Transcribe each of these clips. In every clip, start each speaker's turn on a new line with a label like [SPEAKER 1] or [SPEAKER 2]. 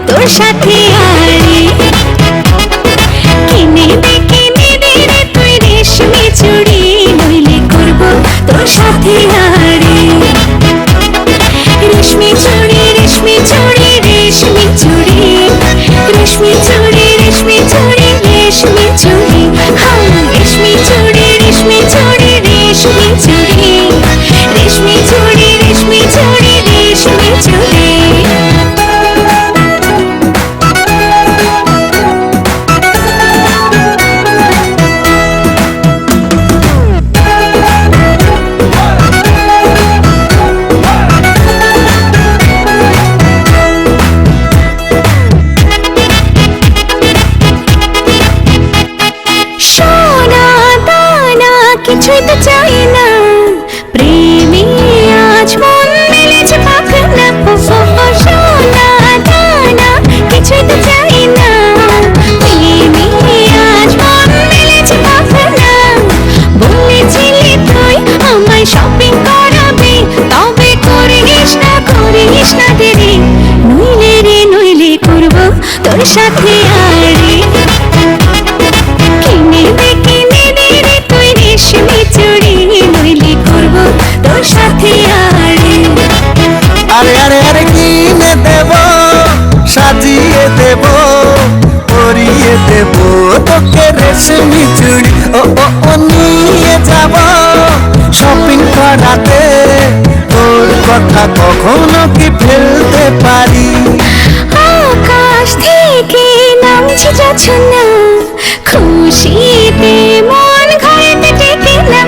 [SPEAKER 1] তোর সাথে আড়ি কিনে দে রে তুই রেশমি চুড়ি নইলে করব তোর সাথে আড়ি রেশমি চুড়ি রেশমি চুড়ি রেশমি চুড়ি রেশমি চুড়ি রেশমি চুড়ি রেশমি চুড়ি হাউ রেশমি চুড়ি রেশমি চুড়ি রেশমি চুড়ি রেশমি চুড়ি রেশমি চুড়ি রেশমি চুড়ি কিছুই তো চাই না প্রেমে আজ মন মেলেছে পাখনা সোনা দানা কিছুই তো চাই না প্রেমে আজ মন মেলেছে পাখনা বলেছিলি তুই আমায় শপিং করাবি তবে করিস না দেরি নইলে করব তোর সাথে আড়ি কিনে দে রে তুই রেশমি চুড়ি নইলে করব তোর সাথে আড়ি
[SPEAKER 2] আরে আরে আরে কিনে দেব সাজিয়ে দেব পরিয়ে দেব তোকে রেশমি চুড়ি ও ও ও নিয়ে যাব শপিং করাতে তোর কথা কখনো কি ফেলতে পারি
[SPEAKER 1] আকাশ থেকে নামছে জোছনা খুশিতে মন ঘরেতে টেকে না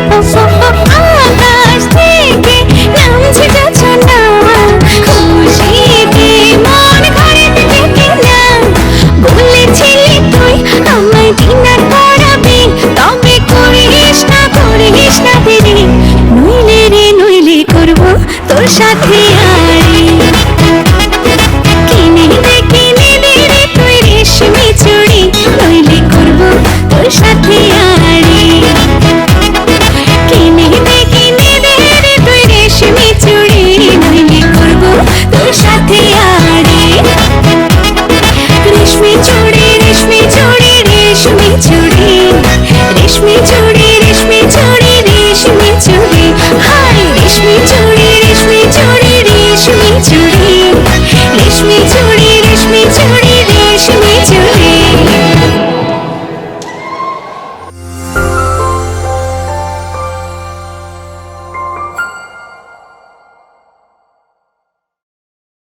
[SPEAKER 1] আকাশ থেকে নামছে জোছনা খুশিতে মন ঘরেতে টেকে না বলেছিলি তুই আমায় ডিনার করাবি তবে করিস না দেরি নইলে করব তোর সাথে আড়ি কিনে দে রে তুই রেশমি চুড়ি নইলে করব তোর সাথে আড়ি কিনে দে রে তুই রেশমি চুড়ি নইলে করব তোর সাথে আড়ি রেশমি চুড়ি রেশমি চুড়ি রেশমি চুড়ি রেশমি চুড়ি রেশমি চুড়ি রেশমি চুড়ি হাই রেশমি চুড়ি রেশমি চুড়ি রেশমি চুড়ি